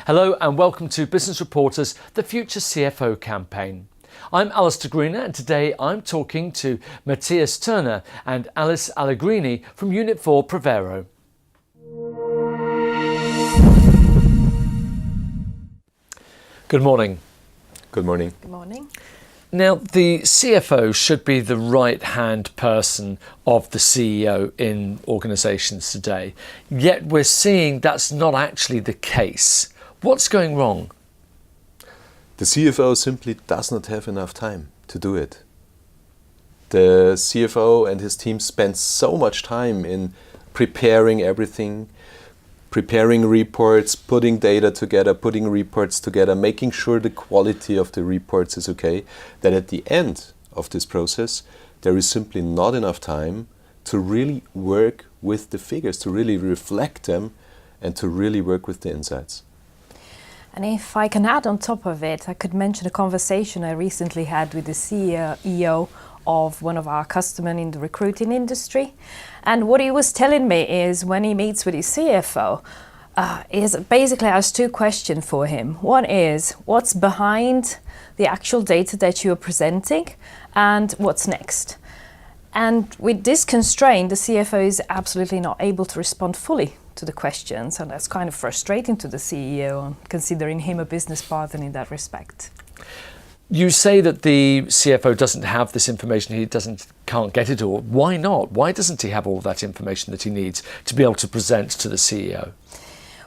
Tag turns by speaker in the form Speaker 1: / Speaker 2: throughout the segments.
Speaker 1: Hello and welcome to Business Reporter's The Future CFO campaign. I'm Alistair Greener and today I'm talking to Matthias Turner and Alice Allegrini from Unit 4 Prevero. Good morning.
Speaker 2: Good morning.
Speaker 3: Good morning.
Speaker 1: Now, the CFO should be the right-hand person of the CEO in organisations today, yet we're seeing that's not actually the case. What's going wrong?
Speaker 2: The CFO simply does not have enough time to do it. The CFO and his team spend so much time in preparing everything, preparing reports, putting data together, putting reports together, making sure the quality of the reports is okay, that at the end of this process, there is simply not enough time to really work with the figures, to really reflect them, and to really work with the insights.
Speaker 3: And if I can add on top of it, I could mention a conversation I recently had with the CEO of one of our customers in the recruiting industry. And what he was telling me is when he meets with his CFO, is basically has two questions for him. One is, what's behind the actual data that you're presenting and what's next? And with this constraint, the CFO is absolutely not able to respond fully to the questions, and that's kind of frustrating to the CEO, considering him a business partner in that respect.
Speaker 1: You say that the CFO doesn't have this information, can't get it all. Why not? Why doesn't he have all that information that he needs to be able to present to the CEO?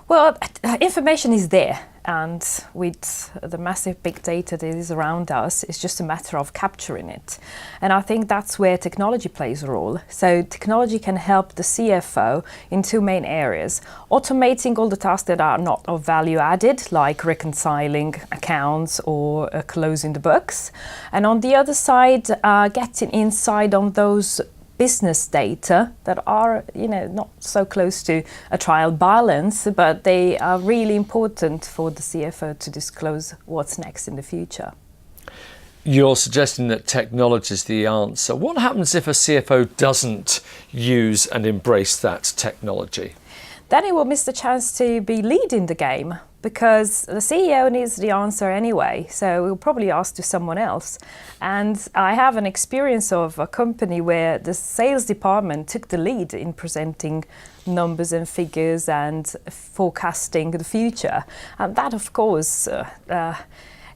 Speaker 3: Well, information is there, and with the massive big data that is around us, it's just a matter of capturing it. And I think that's where technology plays a role. So technology can help the CFO in two main areas: automating all the tasks that are not of value added, like reconciling accounts or closing the books. And on the other side, getting insight on those business data that are, not so close to a trial balance, but they are really important for the CFO to disclose what's next in the future.
Speaker 1: You're suggesting that technology is the answer. What happens if a CFO doesn't use and embrace that technology?
Speaker 3: Then he will miss the chance to be leading the game, because the CEO needs the answer anyway, so we'll probably ask to someone else. And I have an experience of a company where the sales department took the lead in presenting numbers and figures and forecasting the future. And that, of course,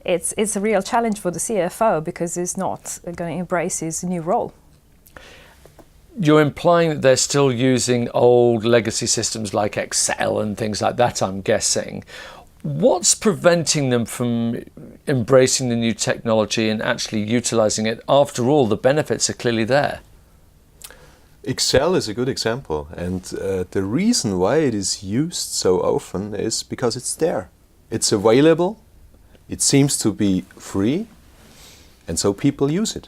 Speaker 3: it's a real challenge for the CFO, because he's not going to embrace his new role.
Speaker 1: You're implying that they're still using old legacy systems like Excel and things like that, I'm guessing. What's preventing them from embracing the new technology and actually utilising it? After all, the benefits are clearly there.
Speaker 2: Excel is a good example, and the reason why it is used so often is because it's there. It's available, it seems to be free, and so people use it.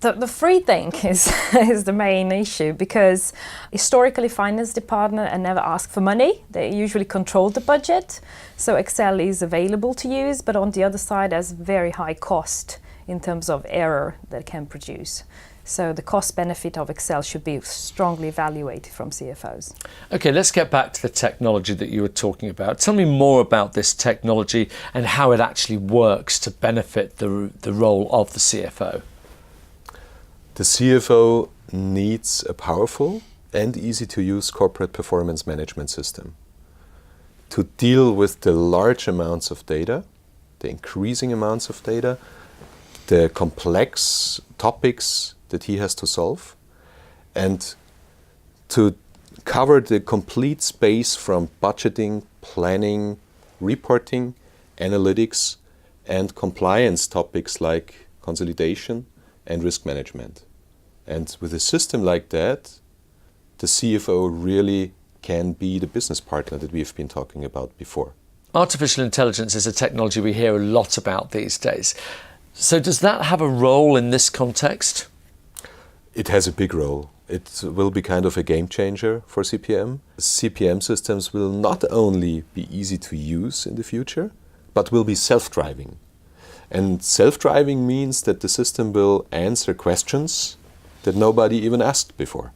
Speaker 3: The free thing is the main issue, because historically finance department and never ask for money. They usually control the budget, so Excel is available to use, but on the other side has very high cost in terms of error that it can produce. So the cost benefit of Excel should be strongly evaluated from CFOs.
Speaker 1: Okay, let's get back to the technology that you were talking about. Tell me more about this technology and how it actually works to benefit the role of the CFO.
Speaker 2: The CFO needs a powerful and easy-to-use corporate performance management system to deal with the large amounts of data, the increasing amounts of data, the complex topics that he has to solve, and to cover the complete space from budgeting, planning, reporting, analytics, and compliance topics like consolidation and risk management. And with a system like that, the CFO really can be the business partner that we've been talking about before.
Speaker 1: Artificial intelligence is a technology we hear a lot about these days. So does that have a role in this context?
Speaker 2: It has a big role. It will be kind of a game changer for CPM. CPM systems will not only be easy to use in the future, but will be self-driving. And self-driving means that the system will answer questions that nobody even asked before.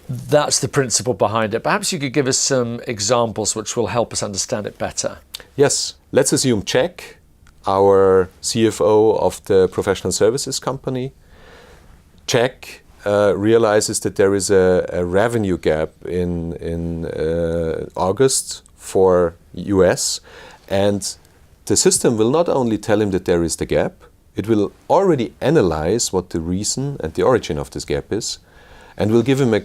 Speaker 1: That's the principle behind it. Perhaps you could give us some examples which will help us understand it better.
Speaker 2: Yes, let's assume Jack, our CFO of the professional services company. Jack realizes that there is a revenue gap in August for US, and the system will not only tell him that there is the gap, it will already analyze what the reason and the origin of this gap is, and will give him a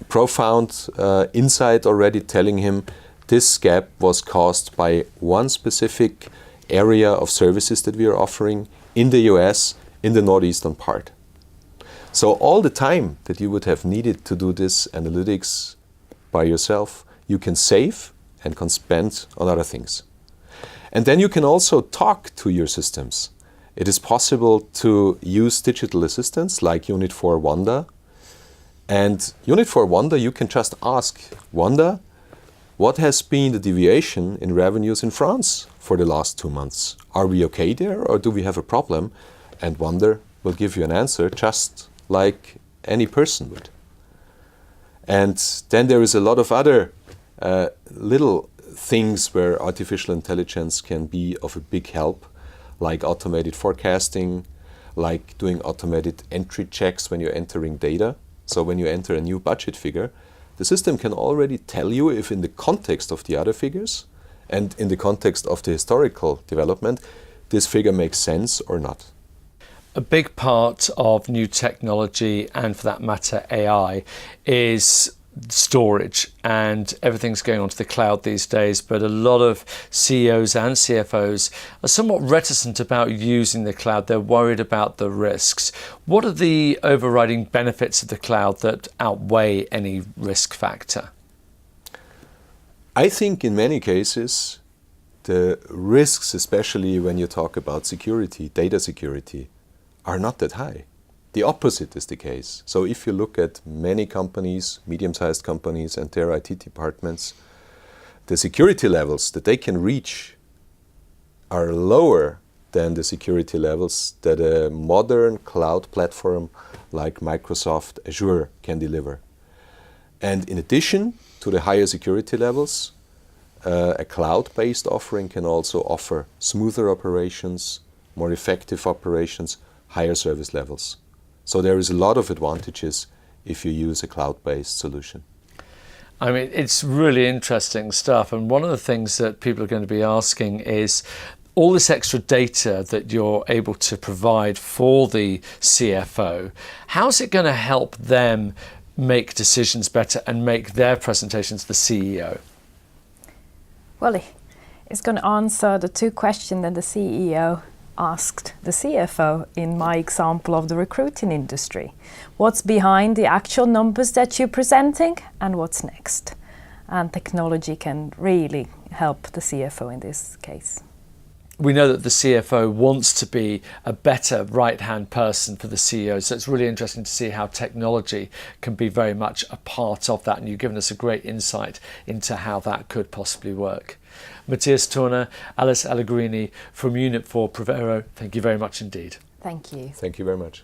Speaker 2: profound insight already, telling him this gap was caused by one specific area of services that we are offering in the US in the northeastern part. So all the time that you would have needed to do this analytics by yourself, you can save and can spend on other things. And then you can also talk to your systems. It is possible to use digital assistants like Unit 4 Wanda. And Unit 4 Wanda, you can just ask Wanda, what has been the deviation in revenues in France for the last 2 months? Are we okay there, or do we have a problem? And Wanda will give you an answer just like any person would. And then there is a lot of other little things where artificial intelligence can be of a big help, like automated forecasting, like doing automated entry checks when you're entering data. So when you enter a new budget figure, the system can already tell you if in the context of the other figures and in the context of the historical development, this figure makes sense or not.
Speaker 1: A big part of new technology, and for that matter AI, is storage, and everything's going onto the cloud these days, but a lot of CEOs and CFOs are somewhat reticent about using the cloud. They're worried about the risks. What are the overriding benefits of the cloud that outweigh any risk factor?
Speaker 2: I think in many cases the risks, especially when you talk about security, data security, are not that high. The opposite is the case. So if you look at many companies, medium-sized companies and their IT departments, the security levels that they can reach are lower than the security levels that a modern cloud platform like Microsoft Azure can deliver. And in addition to the higher security levels, a cloud-based offering can also offer smoother operations, more effective operations, higher service levels. So there is a lot of advantages if you use a cloud-based solution.
Speaker 1: I mean, it's really interesting stuff. And one of the things that people are going to be asking is all this extra data that you're able to provide for the CFO, how's it going to help them make decisions better and make their presentations to the CEO?
Speaker 3: Well, it's going to answer the two questions that the CEO asked the CFO in my example of the recruiting industry. What's behind the actual numbers that you're presenting and what's next? And technology can really help the CFO in this case.
Speaker 1: We know that the CFO wants to be a better right-hand person for the CEO, so it's really interesting to see how technology can be very much a part of that, and you've given us a great insight into how that could possibly work. Matthias Turner, Alice Allegrini from Unit 4 Provero, thank you very much indeed.
Speaker 3: Thank you.
Speaker 2: Thank you very much.